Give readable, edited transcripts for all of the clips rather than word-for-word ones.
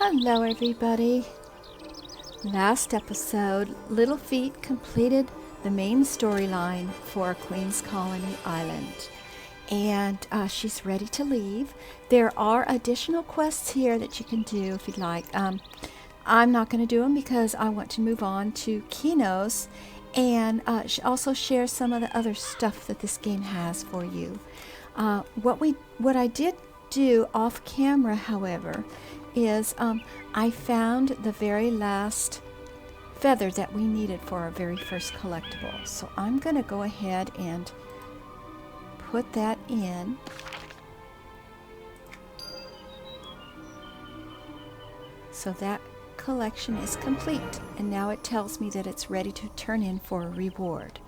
Hello everybody. Last episode, Littlefeet completed the main storyline for Queen's Colony Island. And she's ready to leave. There are additional quests here that you can do if you'd like. I'm not going to do them because I want to move on to Kinos and also share some of the other stuff that this game has for you. What I did do off camera, however, is I found the very last feather that we needed for our very first collectible. So I'm going to go ahead and put that in. So that collection is complete, and now it tells me that it's ready to turn in for a reward.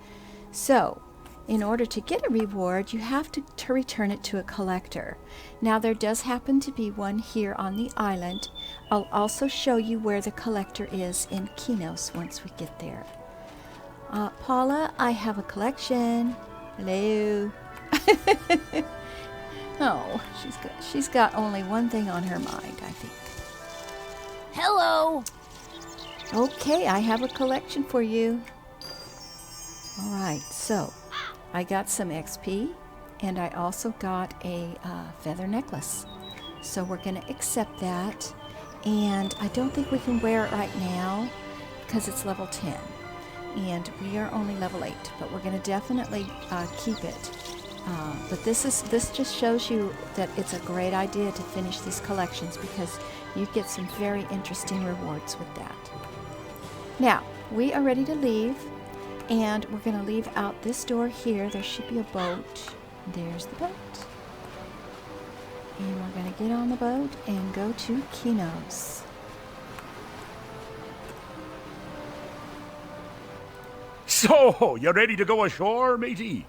So in order to get a reward, you have to return it to a collector. Now there does happen to be one here on the island. I'll also show you where the collector is in Kinos once we get there. Paula, I have a collection. Hello. Oh, she's got only one thing on her mind, I think. Hello. Okay, I have a collection for you. All right, so I got some XP, and I also got a feather necklace. So we're going to accept that, and I don't think we can wear it right now because it's level 10, and we are only level 8, but we're going to definitely keep it. But this just shows you that it's a great idea to finish these collections because you get some very interesting rewards with that. Now, we are ready to leave. And we're going to leave out this door here. There should be a boat. There's the boat. And we're going to get on the boat and go to Kinos. So, you ready to go ashore, matey?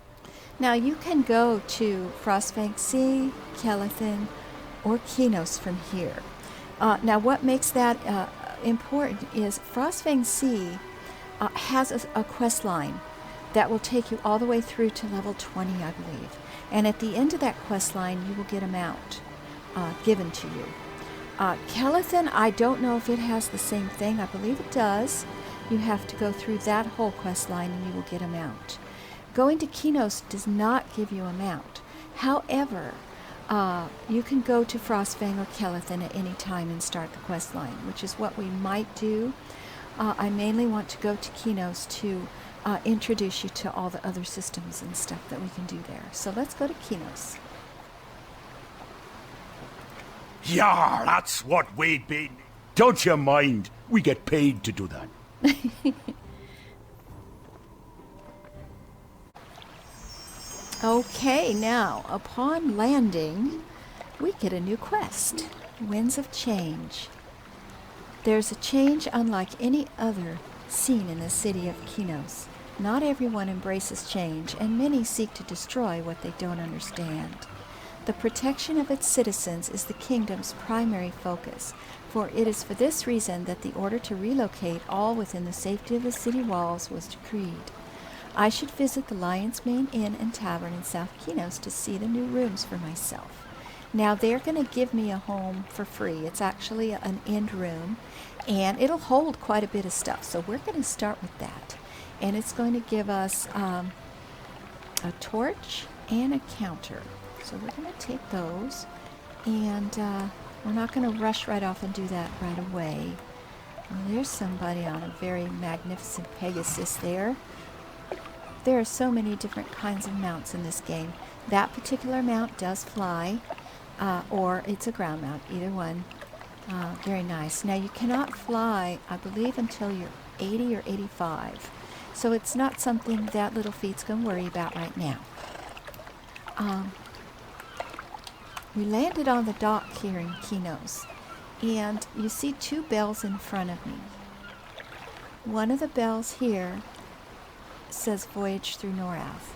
Now you can go to Frostfang Sea, Kelethin, or Kinos from here. Now what makes that important is Frostfang Sea has a quest line that will take you all the way through to level 20, I believe. And at the end of that quest line, you will get a mount given to you. Kelethin, I don't know if it has the same thing. I believe it does. You have to go through that whole quest line and you will get a mount. Going to Kinos does not give you a mount. However, you can go to Frostfang or Kelethin at any time and start the quest line, which is what we might do. I mainly want to go to Kinos to introduce you to all the other systems and stuff that we can do there. So let's go to Kinos. Yeah, that's what we'd be. Don't you mind? We get paid to do that. Okay, now, upon landing, we get a new quest, Winds of Change. There's a change unlike any other seen in the city of Kinos. Not everyone embraces change, and many seek to destroy what they don't understand. The protection of its citizens is the kingdom's primary focus, for it is for this reason that the order to relocate all within the safety of the city walls was decreed. I should visit the Lion's Mane Inn and Tavern in South Kinos to see the new rooms for myself. Now they're going to give me a home for free. It's actually an end room, and it'll hold quite a bit of stuff. So we're going to start with that. And it's going to give us a torch and a counter. So we're going to take those, and we're not going to rush right off and do that right away. Well, there's somebody on a very magnificent Pegasus there. There are so many different kinds of mounts in this game. That particular mount does fly. Or it's a ground mount, either one. Very nice. Now you cannot fly, I believe, until you're 80 or 85. So it's not something that Littlefeet's going to worry about right now. We landed on the dock here in Kinos, and you see two bells in front of me. One of the bells here says Voyage Through Norath.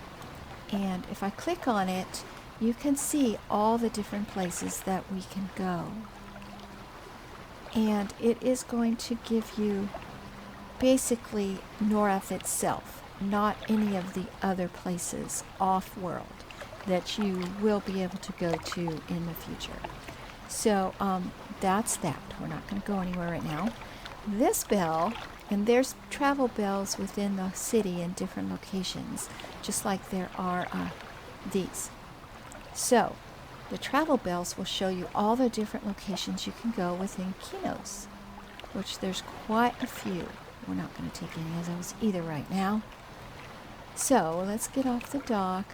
And if I click on it, you can see all the different places that we can go. And it is going to give you basically Norath itself, not any of the other places off-world that you will be able to go to in the future. So that's that. We're not going to go anywhere right now. This bell, and there's travel bells within the city in different locations, just like there are these. So the travel bells will show you all the different locations you can go within Kinos, which there's quite a few. We're not going to take any of those either right now. So let's get off the dock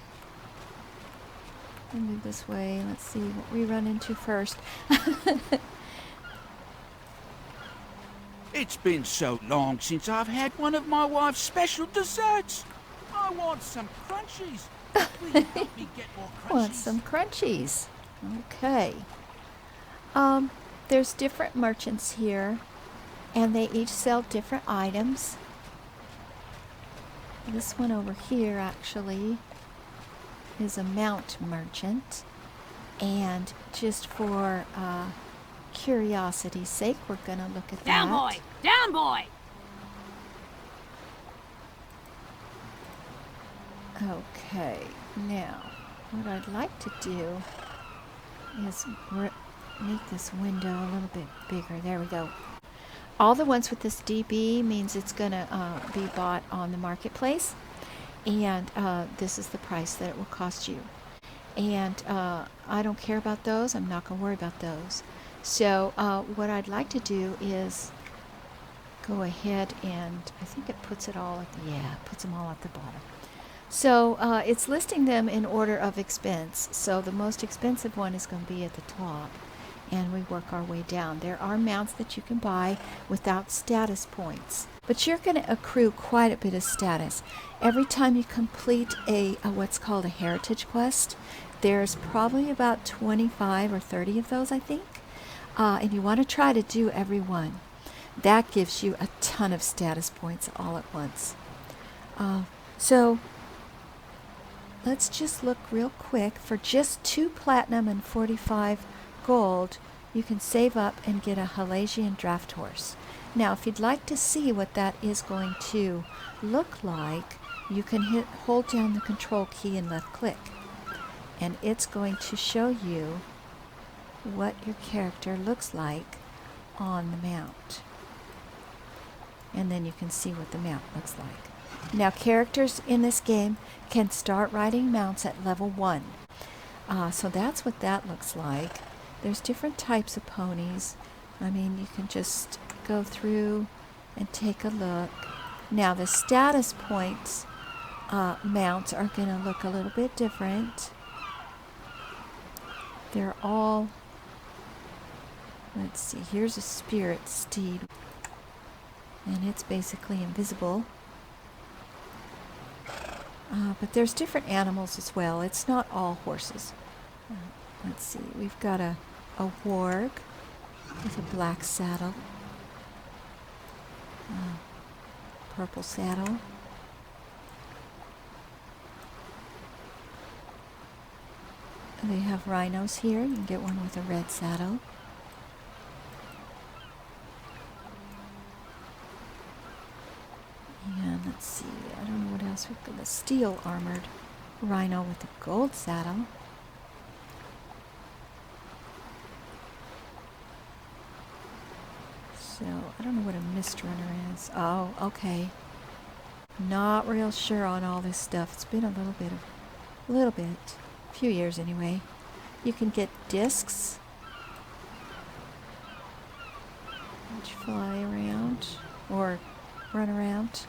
and move this way. Let's see what we run into first. It's been so long since I've had one of my wife's special desserts. I want some crunchies. Please help me get more crunchies. Want some crunchies. Okay. There's different merchants here, and they each sell different items. This one over here actually is a mount merchant, and just for curiosity's sake, we're gonna look at Down, that. boy! Down, boy! Okay, now what I'd like to do is make this window a little bit bigger. There we go. All the ones with this DB means it's gonna be bought on the marketplace, and this is the price that it will cost you. And I don't care about those. I'm not gonna worry about those. So what I'd like to do is go ahead and I think it puts it all at the, yeah, it puts them all at the bottom. So it's listing them in order of expense. So the most expensive one is going to be at the top, and we work our way down. There are mounts that you can buy without status points, but you're going to accrue quite a bit of status. Every time you complete a what's called a heritage quest, there's probably about 25 or 30 of those, I think. And you want to try to do every one. That gives you a ton of status points all at once. So let's just look real quick. For just 2 platinum and 45 gold, you can save up and get a Halasian draft horse. Now, if you'd like to see what that is going to look like, you can hold down the control key and left click. And it's going to show you what your character looks like on the mount. And then you can see what the mount looks like. Now, characters in this game can start riding mounts at level 1. So that's what that looks like. There's different types of ponies. I mean, you can just go through and take a look. Now, the status points mounts are going to look a little bit different. They're all, let's see, here's a spirit steed, and it's basically invisible. But there's different animals as well. It's not all horses. Let's see, we've got a warg with a black saddle, purple saddle. They have rhinos here. You can get one with a red saddle. And let's see, I don't know what else we've got. The steel armored rhino with a gold saddle. So I don't know what a mist runner is. Oh, okay. Not real sure on all this stuff. It's been a little bit, a few years anyway. You can get discs which fly around or run around.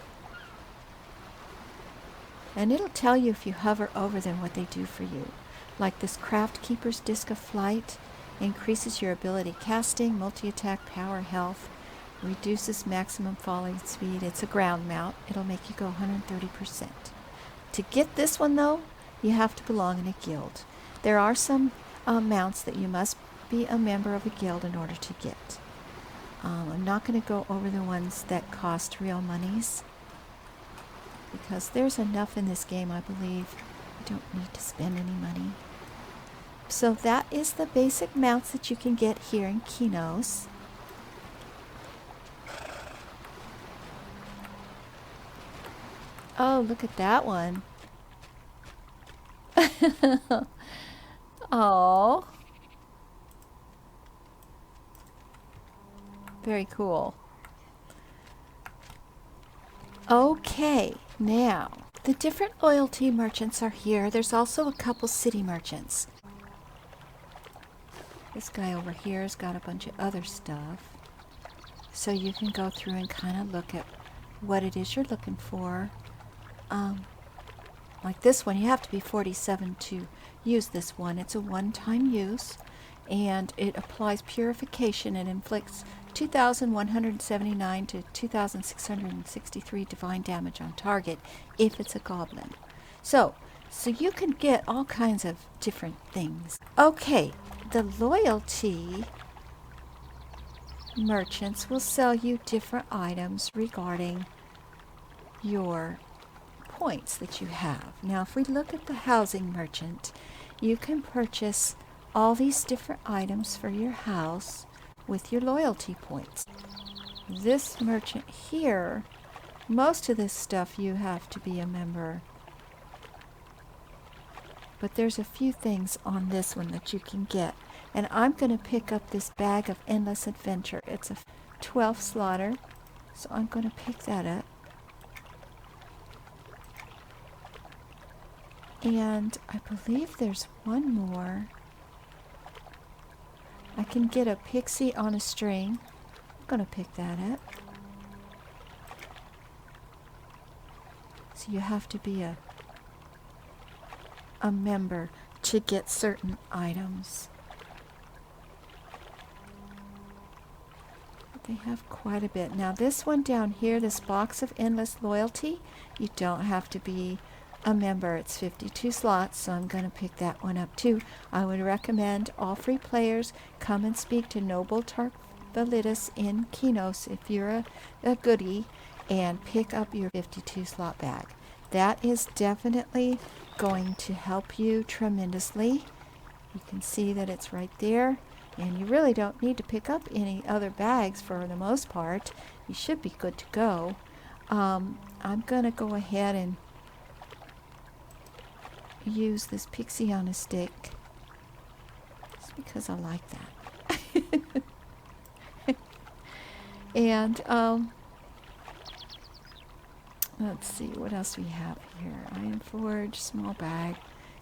And it'll tell you if you hover over them what they do for you. Like this Craft Keeper's Disc of Flight increases your ability casting, multi-attack, power, health, reduces maximum falling speed. It's a ground mount. It'll make you go 130%. To get this one though, you have to belong in a guild. There are some mounts that you must be a member of a guild in order to get. I'm not going to go over the ones that cost real monies, because there's enough in this game, I believe. You don't need to spend any money. So that is the basic mounts that you can get here in Kinos. Oh, look at that one. Oh. Very cool. Okay, now the different loyalty merchants are here. There's also a couple city merchants. This guy over here has got a bunch of other stuff. So you can go through and kind of look at what it is you're looking for. Like this one, you have to be 47 to use this one. It's a one-time use, and it applies purification and inflicts 2,179 to 2,663 divine damage on target if it's a goblin. So you can get all kinds of different things. Okay, the loyalty merchants will sell you different items regarding your points that you have. Now, if we look at the housing merchant, you can purchase all these different items for your house with your loyalty points. This merchant here, most of this stuff you have to be a member, but there's a few things on this one that you can get. And I'm going to pick up this bag of endless adventure. It's a 12 slaughter, so I'm going to pick that up. And I believe there's one more. I can get a pixie on a string. I'm going to pick that up. So you have to be a member to get certain items. They have quite a bit. Now this one down here, this box of endless loyalty, you don't have to be a member. It's 52 slots, so I'm going to pick that one up too. I would recommend all free players come and speak to Noble Tarvalitis in Kinos if you're a goodie, and pick up your 52 slot bag. That is definitely going to help you tremendously. You can see that it's right there. And you really don't need to pick up any other bags for the most part. You should be good to go. I'm going to go ahead and use this pixie on a stick. Just because I like that. And let's see, what else we have here? Iron Forge, small bag.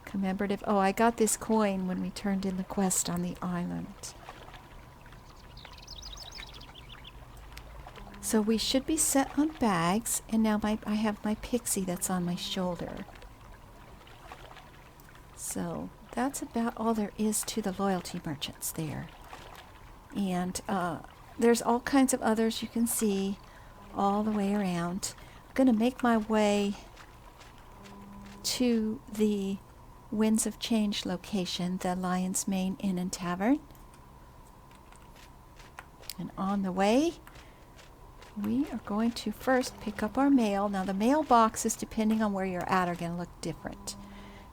Commemorative. Oh, I got this coin when we turned in the quest on the island. So we should be set on bags, and now I have my pixie that's on my shoulder. So that's about all there is to the loyalty merchants there. And there's all kinds of others you can see all the way around. I'm going to make my way to the Winds of Change location, the Lion's Mane Inn and Tavern. And on the way, we are going to first pick up our mail. Now the mailboxes, depending on where you're at, are going to look different.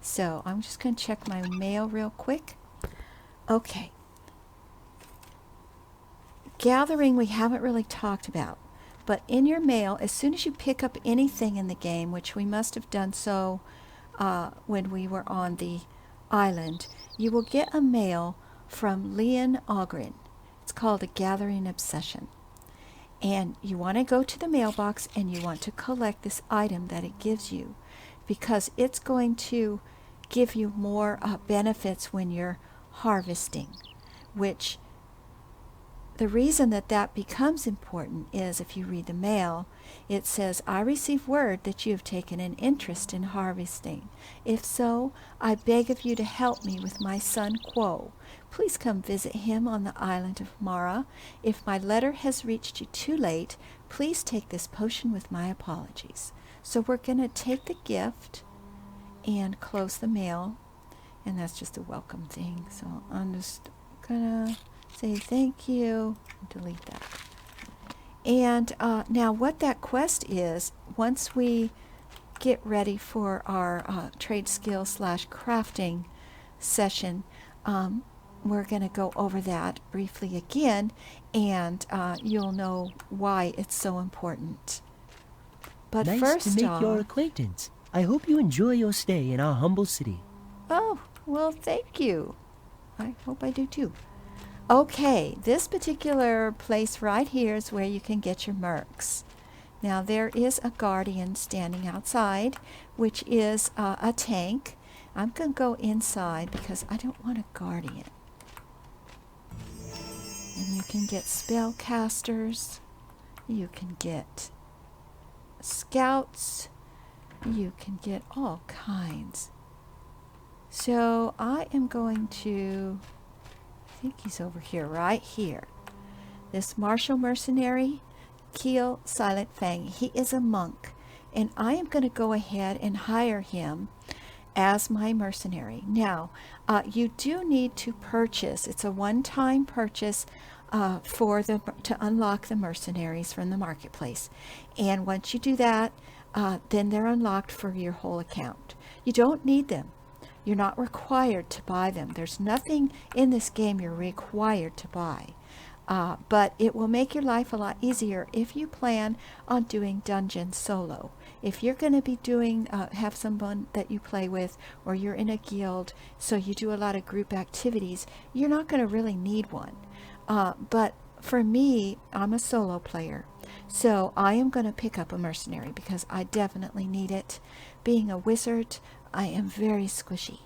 So I'm just going to check my mail real quick. Okay. Gathering we haven't really talked about. But in your mail, as soon as you pick up anything in the game, which we must have done so when we were on the island, you will get a mail from Leon Ogren. It's called a Gathering Obsession. And you want to go to the mailbox and you want to collect this item that it gives you, because it's going to give you more benefits when you're harvesting, which the reason that becomes important is if you read the mail, it says, I receive word that you have taken an interest in harvesting. If so, I beg of you to help me with my son Quo. Please come visit him on the island of Mara. If my letter has reached you too late, please take this potion with my apologies. So we're going to take the gift and close the mail, and that's just a welcome thing. So I'm just going to say thank you, and delete that. And now what that quest is, once we get ready for our trade skill / crafting session, we're going to go over that briefly again, and you'll know why it's so important. But nice first to make your acquaintance. I hope you enjoy your stay in our humble city. Oh, well, thank you. I hope I do too. Okay, this particular place right here is where you can get your mercs. Now there is a guardian standing outside, which is a tank. I'm going to go inside because I don't want a guardian. And you can get spellcasters. You can get scouts. You can get all kinds. So I am going to, I think he's over here, right here. This martial mercenary, Keel Silent Fang. He is a monk, and I am going to go ahead and hire him as my mercenary. Now, you do need to purchase. It's a one-time purchase to unlock the mercenaries from the marketplace. And once you do that, then they're unlocked for your whole account. You don't need them. You're not required to buy them. There's nothing in this game you're required to buy. But it will make your life a lot easier if you plan on doing dungeons solo. If you're going to be doing, have someone that you play with, or you're in a guild, so you do a lot of group activities, you're not going to really need one. But for me, I'm a solo player. So I am going to pick up a mercenary because I definitely need it. Being a wizard, I am very squishy.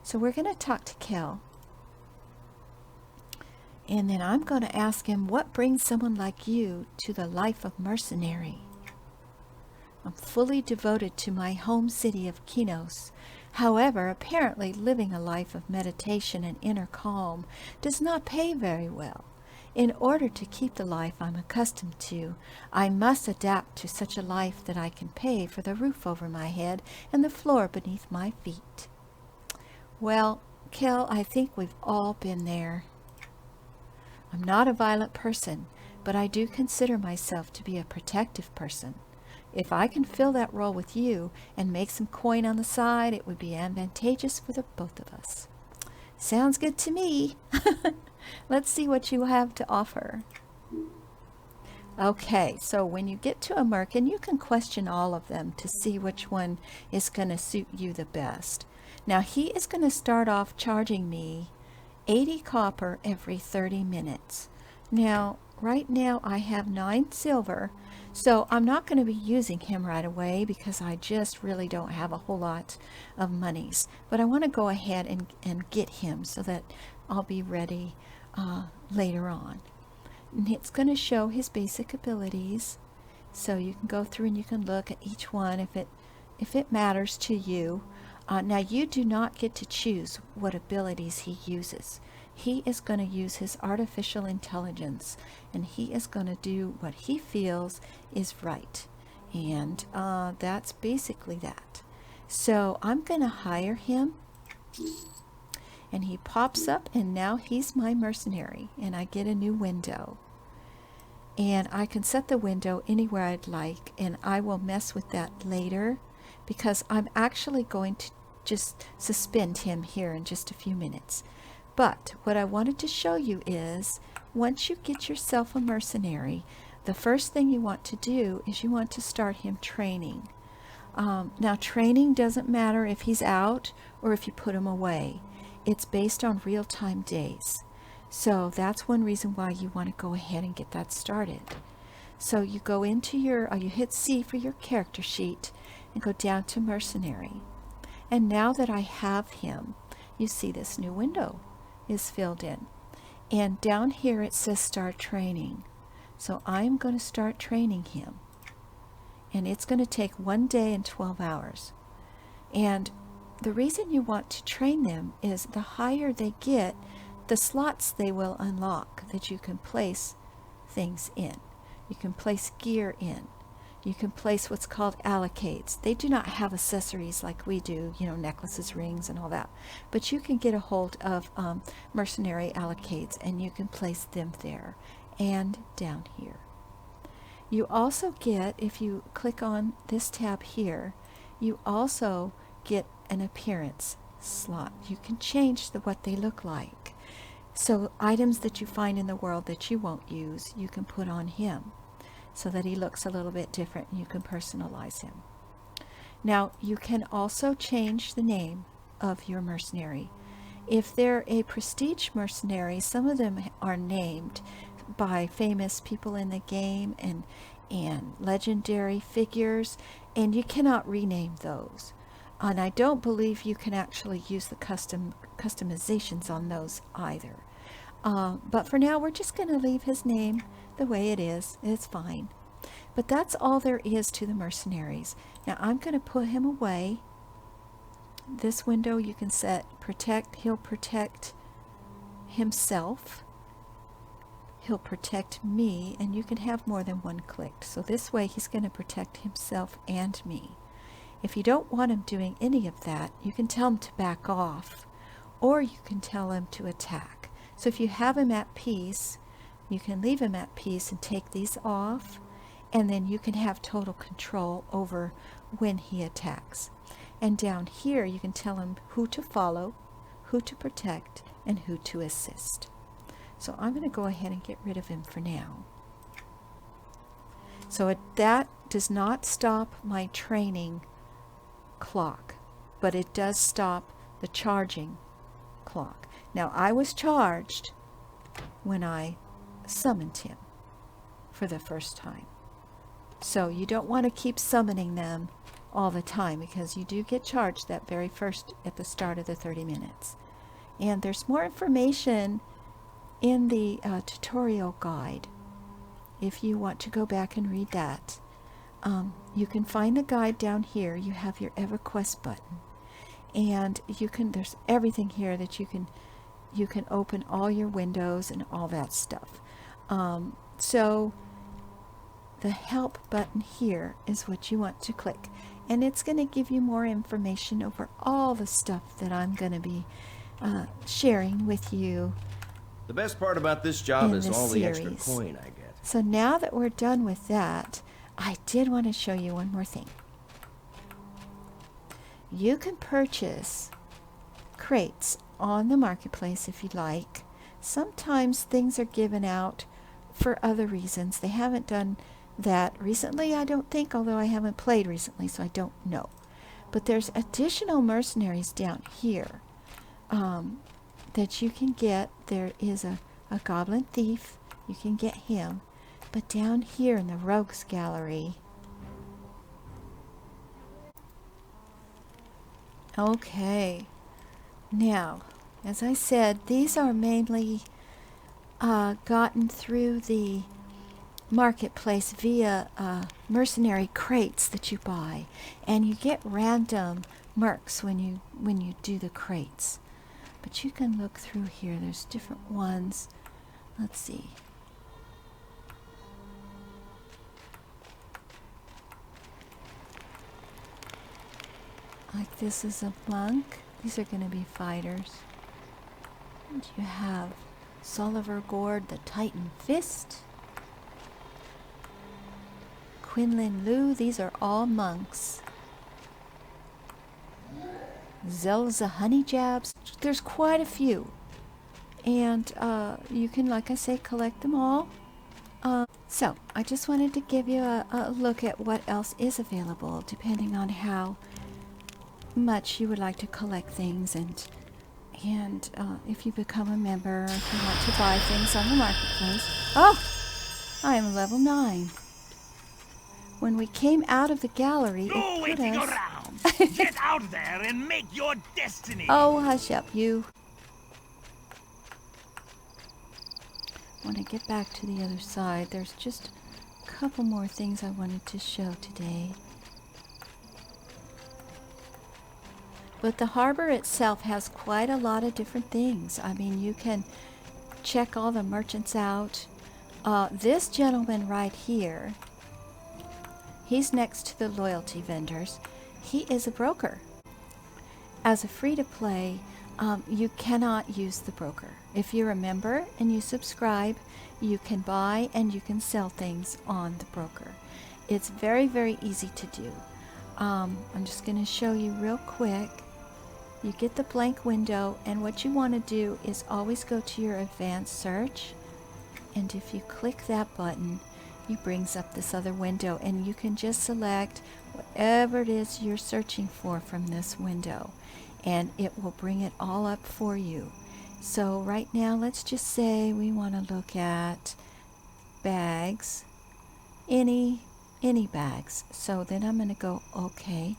So we're going to talk to Kel. And then I'm going to ask him, what brings someone like you to the life of mercenary? I'm fully devoted to my home city of Kinos. However, apparently living a life of meditation and inner calm does not pay very well. In order to keep the life I'm accustomed to, I must adapt to such a life that I can pay for the roof over my head and the floor beneath my feet. Well, Kel, I think we've all been there. I'm not a violent person, but I do consider myself to be a protective person. If I can fill that role with you and make some coin on the side, it would be advantageous for the both of us. Sounds good to me. Let's see what you have to offer. Okay, so when you get to a merc, and you can question all of them to see which one is going to suit you the best. Now, he is going to start off charging me 80 copper every 30 minutes. Now, right now I have 9 silver, so I'm not going to be using him right away because I just really don't have a whole lot of monies. But I want to go ahead and get him so that I'll be ready later on. And it's going to show his basic abilities, so you can go through and you can look at each one if it matters to you. Now, you do not get to choose what abilities he uses. He is going to use his artificial intelligence, and he is going to do what he feels is right. And that's basically that. So I'm going to hire him, and he pops up, and now he's my mercenary, and I get a new window. And I can set the window anywhere I'd like, and I will mess with that later, because I'm actually going to just suspend him here in just a few minutes. But what I wanted to show you is, once you get yourself a mercenary, the first thing you want to do is you want to start him training. Now, training doesn't matter if he's out or if you put him away. It's based on real-time days. So that's one reason why you want to go ahead and get that started. So you go into you hit C for your character sheet and go down to mercenary. And now that I have him, you see this new window is filled in. And down here it says start training. So I'm going to start training him. And it's going to take 1 day and 12 hours. And the reason you want to train them is the higher they get, the slots they will unlock that you can place things in. You can place gear in. You can place what's called allocates. They do not have accessories like we do, necklaces, rings, and all that. But you can get a hold of mercenary allocates, and you can place them there and down here. You also get, if you click on this tab here, you also get an appearance slot. You can change what they look like. So items that you find in the world that you won't use, you can put on him, so that he looks a little bit different, and you can personalize him. Now, you can also change the name of your mercenary, If they're a prestige mercenary, some of them are named by famous people in the game and legendary figures, and you cannot rename those. And I don't believe you can actually use the customizations on those either. But for now, we're just going to leave his name the way it is. It's fine. But that's all there is to the mercenaries. Now I'm going to put him away. This window you can set protect. He'll protect himself. He'll protect me, and you can have more than one clicked. So this way he's going to protect himself and me. If you don't want him doing any of that, you can tell him to back off, or you can tell him to attack. So if you have him at peace, you can leave him at peace and take these off, and then you can have total control over when he attacks. And down here you can tell him who to follow, who to protect, and who to assist. So I'm going to go ahead and get rid of him for now. So that does not stop my training clock, but it does stop the charging clock. Now I was charged when I summoned him for the first time. So you don't want to keep summoning them all the time, because you do get charged that very first at the start of the 30 minutes. And there's more information in the tutorial guide if you want to go back and read that. You can find the guide down here. You have your Everquest button, and there's everything here that you can open all your windows and all that stuff. So the help button here is what you want to click, and it's going to give you more information over all the stuff that I'm going to be sharing with you. The best part about this job is all the extra coin I get. So now that we're done with that, I did want to show you one more thing. You can purchase crates on the marketplace if you like. Sometimes things are given out for other reasons. They haven't done that recently, I don't think, although I haven't played recently, so I don't know. But there's additional mercenaries down here that you can get. There is a goblin thief. You can get him. But down here in the rogues gallery, okay, now as I said, these are mainly gotten through the marketplace via mercenary crates that you buy, and you get random mercs when you do the crates. But you can look through here. There's different ones. Let's see. Like this is a monk. These are going to be fighters. And you have Soliver Gord, the Titan Fist. Quinlan Liu, these are all monks. Zelza Honey Jabs. There's quite a few. And you can, like I say, collect them all. So, I just wanted to give you a look at what else is available, depending on how much you would like to collect things, and if you become a member, or if you want to buy things on the marketplace. Oh! I am level 9. When we came out of the gallery, No it put waiting us... around! Get out there and make your destiny! Oh, hush up, you. Want to get back to the other side. There's just a couple more things I wanted to show today. But the harbor itself has quite a lot of different things. I mean, you can check all the merchants out. This gentleman right here, he's next to the loyalty vendors. He is a broker. As a free-to-play, you cannot use the broker. If you're a member and you subscribe, you can buy and you can sell things on the broker. It's very, very easy to do. I'm just going to show you real quick. You get the blank window, and what you want to do is always go to your advanced search, and if you click that button, it brings up this other window, and you can just select whatever it is you're searching for from this window. and it will bring it all up for you. So right now, let's just say we want to look at bags, any bags. So then I'm going to go OK.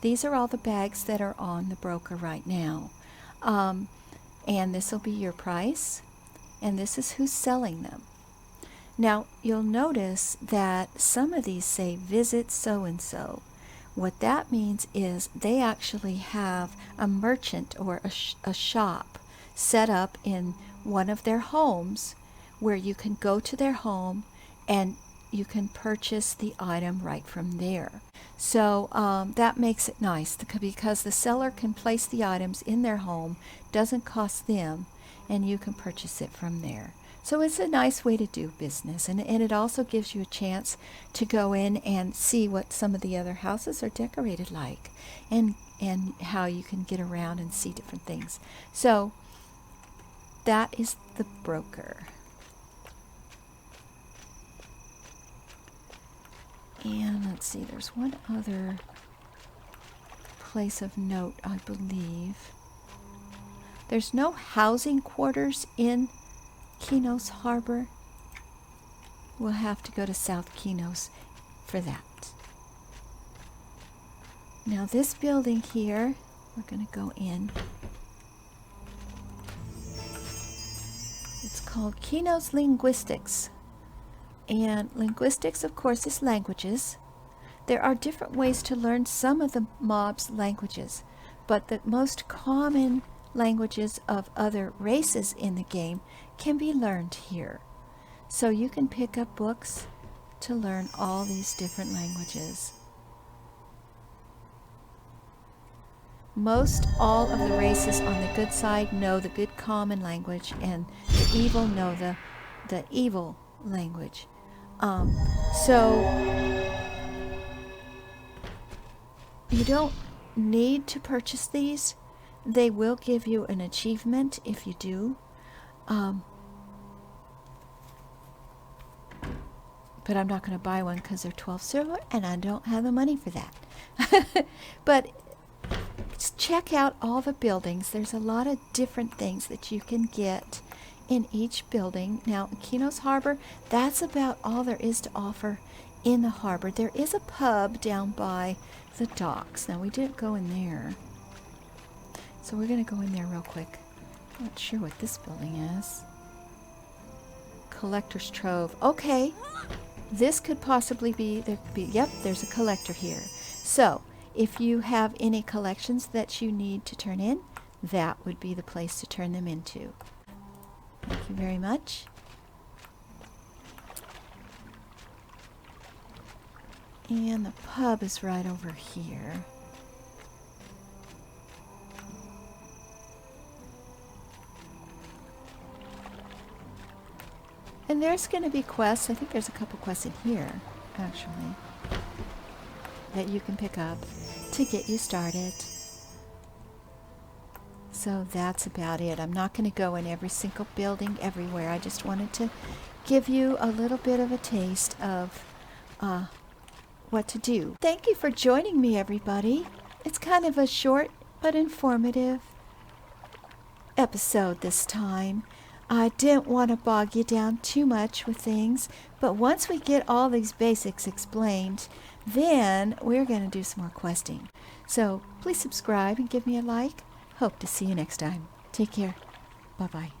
These are all the bags that are on the broker right now. And this will be your price, and this is who's selling them. Now, you'll notice that some of these say visit so-and-so. What that means is they actually have a merchant or a shop set up in one of their homes where you can go to their home and you can purchase the item right from there. So that makes it nice because the seller can place the items in their home, doesn't cost them, and you can purchase it from there. So it's a nice way to do business, and it also gives you a chance to go in and see what some of the other houses are decorated like, and how you can get around and see different things. So that is the broker. And let's see, there's one other place of note, I believe. There's no housing quarters in Kinos Harbor. We'll have to go to South Kinos for that. Now this building here, we're going to go in. It's called Kinos Linguistics. And linguistics, of course, is languages. There are different ways to learn some of the mob's languages, but the most common languages of other races in the game can be learned here. So you can pick up books to learn all these different languages. Most all of the races on the good side know the good common language, and the evil know the evil language. So you don't need to purchase these. They will give you an achievement if you do. But I'm not going to buy one because they're 12 silver and I don't have the money for that. But check out all the buildings. There's a lot of different things that you can get in each building. Now, Kinos Harbor, that's about all there is to offer in the harbor. There is a pub down by the docks. Now, we didn't go in there, so we're going to go in there real quick. I'm not sure what this building is. Collector's Trove. Okay, this could possibly be, yep, there's a collector here. So, if you have any collections that you need to turn in, that would be the place to turn them into. Thank you very much. And the pub is right over here. And there's going to be quests. I think there's a couple quests in here, actually, that you can pick up to get you started. So that's about it. I'm not going to go in every single building everywhere. I just wanted to give you a little bit of a taste of what to do. Thank you for joining me, everybody. It's kind of a short but informative episode this time. I didn't want to bog you down too much with things, but once we get all these basics explained, then we're going to do some more questing. So please subscribe and give me a like. Hope to see you next time. Take care. Bye-bye.